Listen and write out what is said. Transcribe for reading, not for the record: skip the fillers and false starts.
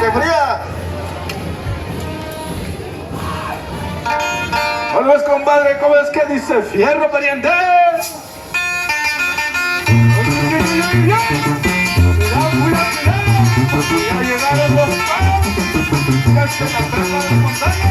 que fría. ¿No ves, compadre? ¿Cómo es que dice fierro, pariente? Ya llegaron los palos, que se la presa de montaña.